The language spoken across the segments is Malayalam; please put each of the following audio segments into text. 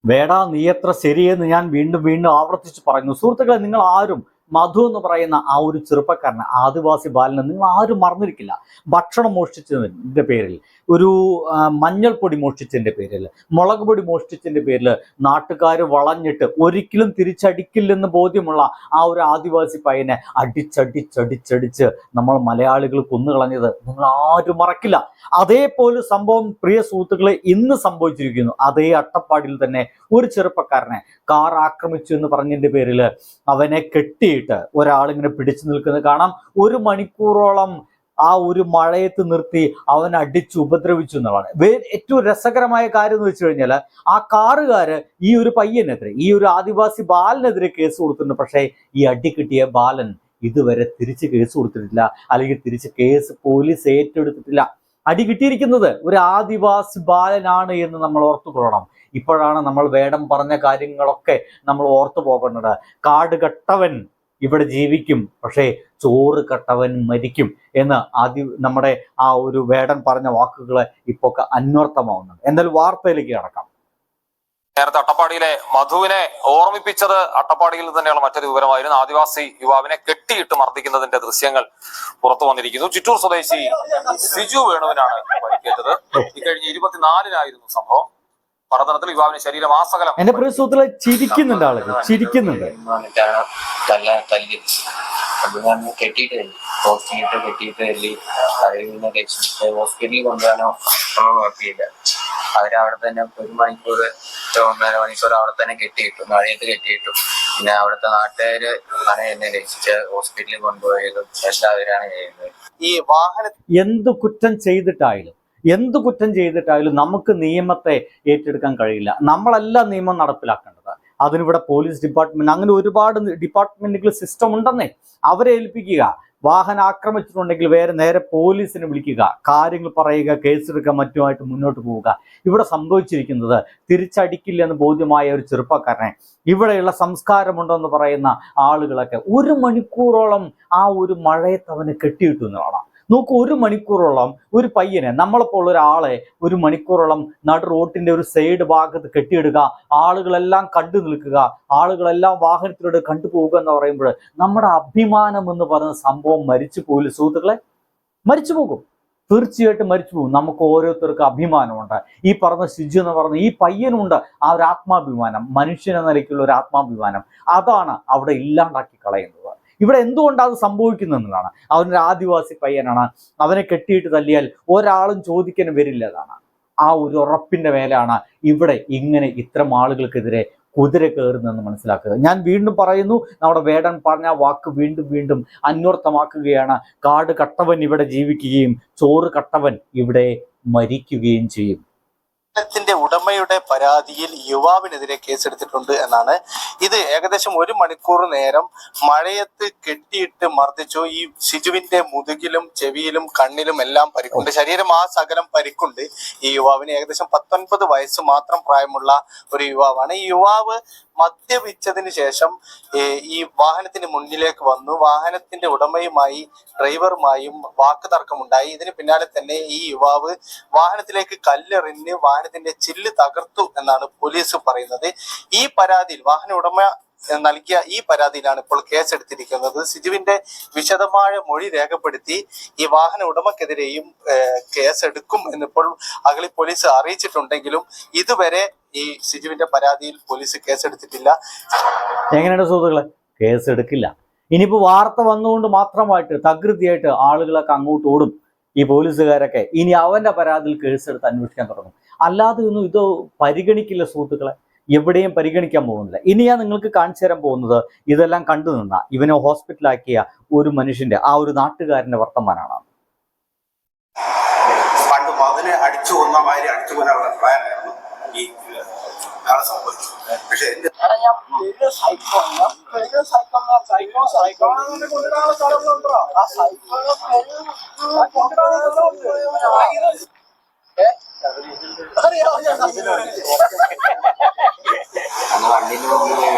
വേടാ നീ എത്ര ശരിയെന്ന് ഞാൻ വീണ്ടും വീണ്ടും ആവർത്തിച്ച് പറയുന്നു. സുഹൃത്തുക്കളെ, നിങ്ങൾ ആരും മധു എന്ന് പറയുന്ന ആ ഒരു ചെറുപ്പക്കാരന്, ആദിവാസി ബാലനെ നിങ്ങൾ ആരും മറന്നിരിക്കില്ല. ഭക്ഷണം മോഷ്ടിച്ചതിൻ്റെ പേരിൽ, ഒരു മഞ്ഞൾപ്പൊടി മോഷ്ടിച്ചതിൻ്റെ പേരിൽ, മുളക് പൊടി മോഷ്ടിച്ചതിൻ്റെ പേരിൽ നാട്ടുകാർ വളഞ്ഞിട്ട് ഒരിക്കലും തിരിച്ചടിക്കില്ലെന്ന് ബോധ്യമുള്ള ആ ഒരു ആദിവാസി പയ്യനെ അടിച്ചടിച്ചടിച്ചടിച്ച് നമ്മൾ മലയാളികൾ കൊന്നുകളഞ്ഞത് നിങ്ങൾ ആരും മറക്കില്ല. അതേപോലെ സംഭവം പ്രിയ സുഹൃത്തുക്കളെ ഇന്ന് സംഭവിച്ചിരിക്കുന്നു. അതേ അട്ടപ്പാടിയിൽ തന്നെ ഒരു ചെറുപ്പക്കാരനെ കാർ ആക്രമിച്ചു എന്ന് പറഞ്ഞതിൻ്റെ പേരിൽ അവനെ കെട്ടിയിട്ട് ഒരാളിങ്ങനെ പിടിച്ചു നിൽക്കുന്നത് കാണാം. 1 മണിക്കൂറോളം ആ ഒരു മഴയത്ത് നിർത്തി അവൻ അടിച്ച് ഉപദ്രവിച്ചു എന്നുള്ളതാണ്. ഏറ്റവും രസകരമായ കാര്യം എന്ന് വെച്ച് കഴിഞ്ഞാൽ ആ കാറുകാര് ഈ ഒരു പയ്യനെതിരെ, ഈ ഒരു ആദിവാസി ബാലനെതിരെ കേസ് കൊടുത്തിട്ടുണ്ട്. പക്ഷേ ഈ അടി കിട്ടിയ ബാലൻ ഇതുവരെ തിരിച്ച് കേസ് കൊടുത്തിട്ടില്ല, അല്ലെങ്കിൽ തിരിച്ച് കേസ് പോലീസ് ഏറ്റെടുത്തിട്ടില്ല. അടി കിട്ടിയിരിക്കുന്നത് ഒരു ആദിവാസി ബാലനാണ് എന്ന് നമ്മൾ ഓർത്തുകൊള്ളണം. ഇപ്പോഴാണ് നമ്മൾ വേടം പറഞ്ഞ കാര്യങ്ങളൊക്കെ നമ്മൾ ഓർത്തു പോകേണ്ടത്. കാട് കട്ടവൻ ഇവിടെ ജീവിക്കും, പക്ഷേ ചോറ് കട്ടവൻ മരിക്കും എന്ന് നമ്മുടെ ആ ഒരു വേടൻ പറഞ്ഞ വാക്കുകൾ ഇപ്പോൾ അന്വർത്ഥമാവുന്നുണ്ട്. എന്തായാലും വാർത്തയിലേക്ക് കടക്കാം. നേരത്തെ അട്ടപ്പാടിയിലെ മധുവിനെ ഓർമ്മിപ്പിച്ചത് അട്ടപ്പാടിയിൽ തന്നെയുള്ള മറ്റൊരു വിവരമായിരുന്നു. ആദിവാസി യുവാവിനെ കെട്ടിയിട്ട് മർദ്ദിക്കുന്നതിന്റെ ദൃശ്യങ്ങൾ പുറത്തു വന്നിരിക്കുന്നു. ചിറ്റൂർ സ്വദേശി സിജു വേണുവിനാണ് പരിക്കേറ്റത്. ഇക്കഴിഞ്ഞ 24-നായിരുന്നു സംഭവം. പഠനത്തിൽ യുവാവിന് ശരീരമാസകലം. എന്റെ പ്രിയ സുഹൃത്തുക്കളെ, ചിരിക്കുന്നുണ്ട്, ആളുകൾ ചിരിക്കുന്നുണ്ട്. കെട്ടിയിട്ട് തല്ലി ഹോസ്പിറ്റലിൽ കൊണ്ടുപോകാനോ കുഴപ്പമില്ല. അവരവിടെ തന്നെ 1 മണിക്കൂർ 1.5 മണിക്കൂർ അവിടെ തന്നെ കെട്ടിയിട്ടു, മഴയത്ത് കെട്ടിയിട്ടു. പിന്നെ അവിടുത്തെ നാട്ടുകാര് ആണ് എന്നെ രക്ഷിച്ച് ഹോസ്പിറ്റലിൽ കൊണ്ടുപോയതും എല്ലാവരാണ് ചെയ്യുന്നത്. ഈ വാഹനം എന്ത് കുറ്റം ചെയ്തിട്ടായാലും നമുക്ക് നിയമത്തെ ഏറ്റെടുക്കാൻ കഴിയില്ല. നമ്മളല്ല നിയമം നടപ്പിലാക്കേണ്ടത്. അതിനിവിടെ പോലീസ് ഡിപ്പാർട്ട്മെന്റ്, അങ്ങനെ ഒരുപാട് ഡിപ്പാർട്ട്മെന്റുകൾ സിസ്റ്റം ഉണ്ടെന്നേ. അവരെ ഏൽപ്പിക്കുക. വാഹനം ആക്രമിച്ചിട്ടുണ്ടെങ്കിൽ നേരെ പോലീസിനെ വിളിക്കുക, കാര്യങ്ങൾ പറയുക, കേസെടുക്കുക, മറ്റുമായിട്ട് മുന്നോട്ട് പോവുക. ഇവിടെ സംഭവിച്ചിരിക്കുന്നത് തിരിച്ചടിക്കില്ലെന്ന് ബോധ്യമായ ഒരു ചെറുപ്പക്കാരനെ, ഇവിടെയുള്ള സംസ്കാരമുണ്ടെന്ന് പറയുന്ന ആളുകളൊക്കെ 1 മണിക്കൂറോളം ആ ഒരു മഴയത്ത് അവനെ കെട്ടിയിട്ടു എന്നുള്ളതാണ്. നോക്കൂ, 1 മണിക്കൂറോളം ഒരു പയ്യനെ, നമ്മളപ്പോൾ ഒരാളെ 1 മണിക്കൂറോളം നടു റോട്ടിന്റെ ഒരു സൈഡ് ഭാഗത്ത് കെട്ടിയിടുക, ആളുകളെല്ലാം കണ്ടു നിൽക്കുക, ആളുകളെല്ലാം വാഹനത്തിലൂടെ കണ്ടുപോവുക എന്ന് പറയുമ്പോൾ നമ്മുടെ അഭിമാനം എന്ന് പറയുന്ന സംഭവം മരിച്ചു പോകില്ല സുഹൃത്തുക്കളെ? മരിച്ചു പോകും, തീർച്ചയായിട്ടും മരിച്ചു പോകും. നമുക്ക് ഓരോരുത്തർക്കും അഭിമാനമുണ്ട്. ഈ പറഞ്ഞ സിജു എന്ന് പറഞ്ഞ ഈ പയ്യനുണ്ട് ആ ഒരു ആത്മാഭിമാനം, മനുഷ്യനെന്ന നിലയ്ക്കുള്ള ഒരു ആത്മാഭിമാനം. അതാണ് അവിടെ ഇല്ലാണ്ടാക്കി കളയുന്നത്. ഇവിടെ എന്തുകൊണ്ടാണ് അത് സംഭവിക്കുന്നതെന്നാണ്. അവനൊരു ആദിവാസി പയ്യനാണ്, അവനെ കെട്ടിയിട്ട് തല്ലിയാൽ ഒരാളും ചോദിക്കാൻ വരില്ല. അതാണ് ആ ഒരു ഉറപ്പിന്റെ മേലാണ് ഇവിടെ ഇങ്ങനെ ഇത്തരം ആളുകൾക്കെതിരെ കുതിര കയറുന്നതെന്ന് മനസ്സിലാക്കുക. ഞാൻ വീണ്ടും പറയുന്നു, നമ്മുടെ വേടൻ പറഞ്ഞ വാക്ക് വീണ്ടും വീണ്ടും അന്വർത്ഥമാക്കുകയാണ്. കാട് കട്ടവൻ ഇവിടെ ജീവിക്കുകയും ചോറ് കട്ടവൻ ഇവിടെ മരിക്കുകയും ചെയ്യും. ത്തിന്റെ ഉടമയുടെ പരാതിയിൽ യുവാവിനെതിരെ കേസെടുത്തിട്ടുണ്ട് എന്നാണ്. ഇത് ഏകദേശം 1 മണിക്കൂർ നേരം മഴയത്ത് കെട്ടിയിട്ട് മർദ്ദിച്ചു. ഈ സിജുവിന്റെ മുതുകിലും ചെവിയിലും കണ്ണിലും എല്ലാം പരിക്കുണ്ട്. ശരീരം ആ സകലം പരിക്കുണ്ട്. ഈ യുവാവിന് ഏകദേശം 19 വയസ്സ് മാത്രം പ്രായമുള്ള ഒരു യുവാവാണ്. ഈ യുവാവ് മദ്യപിച്ചതിന് ശേഷം ഈ വാഹനത്തിന് മുന്നിലേക്ക് വന്നു. വാഹനത്തിന്റെ ഉടമയുമായി ഡ്രൈവറുമായും വാക്കുതർക്കമുണ്ടായി. ഇതിന് പിന്നാലെ തന്നെ ഈ യുവാവ് വാഹനത്തിലേക്ക് കല്ലെറിഞ്ഞ് വാഹനത്തിന്റെ ചില്ല് തകർത്തു എന്നാണ് പോലീസ് പറയുന്നത്. ഈ പരാതിയിൽ വാഹന ഉടമ നൽകിയ ഈ പരാതിയിലാണ് ഇപ്പോൾ കേസെടുത്തിരിക്കുന്നത്. സിജുവിന്റെ വിശദമായ മൊഴി രേഖപ്പെടുത്തി ഈ വാഹന ഉടമക്കെതിരെയും കേസെടുക്കും എന്നിപ്പോൾ അഗളി പോലീസ് അറിയിച്ചിട്ടുണ്ടെങ്കിലും ഇതുവരെ ഈ സിജുവിന്റെ പരാതിയിൽ പോലീസ് കേസെടുത്തിട്ടില്ല. എങ്ങനെയാണ് സുഹൃത്തുക്കളെ? കേസെടുക്കില്ല. ഇനിയിപ്പോൾ വാർത്ത വന്നുകൊണ്ട് മാത്രമായിട്ട് തകൃതിയായിട്ട് ആളുകളൊക്കെ അങ്ങോട്ട് ഓടും. ഈ പോലീസുകാരൊക്കെ ഇനി അവന്റെ പരാതിയിൽ കേസെടുത്ത് അന്വേഷിക്കാൻ തുടങ്ങും. അല്ലാതെ ഒന്നും ഇത് പരിഗണിക്കില്ല സുഹൃത്തുക്കളെ, എവിടെയും പരിഗണിക്കാൻ പോകുന്നില്ല. ഇനി ഞാൻ നിങ്ങൾക്ക് കാണിച്ചു തരാൻ പോകുന്നത് ഇതെല്ലാം കണ്ടു നിന്ന ഇവനെ ഹോസ്പിറ്റലാക്കിയ ഒരു മനുഷ്യന്റെ, ആ ഒരു നാട്ടുകാരന്റെ വർത്തമാനമാണ്. പണ്ട് മകനെ അടിച്ചു കൊന്ന മാതിരി അടിച്ചു കൊല്ലാനുള്ള പ്ലാനായിരുന്നു ഈ നാളെ സംഭവിച്ചു. പക്ഷെ വണ്ടിന്റെ മുമ്പിൽ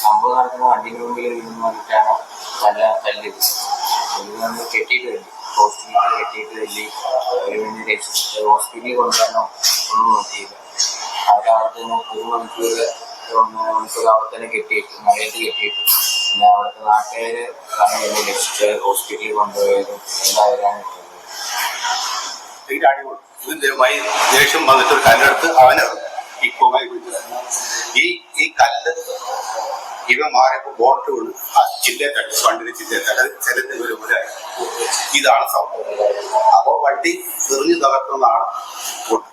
സംഭവം നടക്കുന്ന വണ്ടിന്റെ മുമ്പിൽ വീണിട്ടാണ് തല്ലിയത്. കെട്ടിയിട്ട് തല്ലി, ഹോസ്പിറ്റലിൽ കെട്ടിയിട്ട് തല്ലി. ഹോസ്പിറ്റലിൽ കൊണ്ടുവരാനോ ഒന്നും നോക്കിയില്ല. അവരവിടെ തന്നെ 1 മണിക്കൂർ 1.5 മണിക്കൂർ അവിടെ തന്നെ കെട്ടിയിട്ടു, മഴയത്ത് കെട്ടിയിട്ടു. പിന്നെ അവിടുത്തെ നാട്ടുകാര് എന്നെ രക്ഷിച്ച് ഹോസ്പിറ്റലിൽ കൊണ്ടുപോയതും എല്ലാം അവരാണ് ഇതിന്റെ അടിപൊളി ഇവന്റെമായി ദേഷ്യം വന്നിട്ട് ഒരു കല്ലെടുത്ത് അവനെറിഞ്ഞു. ഈ കല്ല് ഇവ മാറിയപ്പോൾ ബോട്ട് വീണ് ആ ചില്ലയെ തട്ടി, വണ്ടിയുടെ ചില്ലയെ തട്ടി ചിലത്ത് ഒരു മുരായി. ഇതാണ് സംഭവം. അപ്പോൾ വണ്ടി എറിഞ്ഞു തകർക്കുന്നതാണ് ബോട്ട്.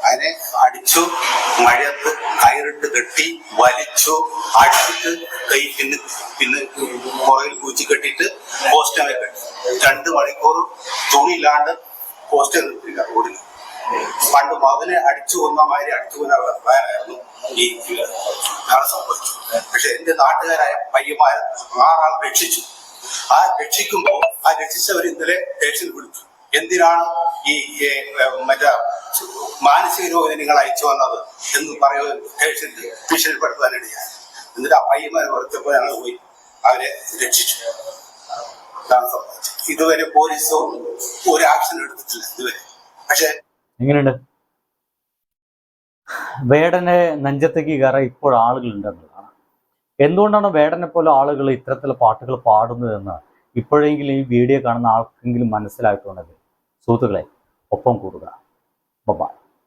അതിനെ അടിച്ചു, മഴയത്ത് കയറിട്ട് കെട്ടി വലിച്ചു, അടിച്ചിട്ട് കൈ പിന്നെ പുറകിൽ കുച്ചി കെട്ടിയിട്ട് പോസ്റ്റമേ കെട്ടി 2 മണിക്കൂർ തുണിയില്ലാണ്ട് പോസ്റ്റർ നിർത്തില്ല റോഡിൽ. പണ്ട് മകനെ അടിച്ചു കൊന്ന മാതിരി അടിച്ചു കൊന്ന പ്ലാനായിരുന്നു ഈ നാളെ സംഭവിച്ചു. പക്ഷെ എന്റെ നാട്ടുകാരായ പയ്യന്മാർ 6 ആൾ രക്ഷിച്ചു. ആ രക്ഷിക്കുമ്പോൾ ആ രക്ഷിച്ചവർ ഇന്നലെ സ്റ്റേഷനിൽ വിളിച്ചു. എന്തിനാണ് ഈ മറ്റേ മാനസിക രോഗിനെ നിങ്ങൾ അയച്ചു വന്നത് എന്ന് പറയുക സ്റ്റേഷനിൽ ഭീഷണിപ്പെടുത്താനിടയായി. എന്നിട്ട് ആ പയ്യന്മാർ പുറത്തപ്പോൾ ഞങ്ങൾ പോയി അവരെ രക്ഷിച്ചു. ഇതാണ് സംഭവിച്ചത്. ഇതുവരെ പോലീസോ ഒരു ആക്ഷൻ എടുത്തിട്ടില്ല ഇതുവരെ. പക്ഷെ എങ്ങനെയുണ്ട്? വേടനെ നെഞ്ചത്തേക്ക് കയറാൻ ഇപ്പോൾ ആളുകളുണ്ടെന്നുള്ളതാണ്. എന്തുകൊണ്ടാണ് വേടനെ പോലെ ആളുകൾ ഇത്തരത്തിലുള്ള പാട്ടുകൾ പാടുന്നതെന്ന് ഇപ്പോഴെങ്കിലും ഈ വീഡിയോ കാണുന്ന ആൾക്കെങ്കിലും മനസ്സിലായിട്ടുണ്ടെങ്കിൽ സുഹൃത്തുക്കളെ ഒപ്പം കൂടുക. ബൈ.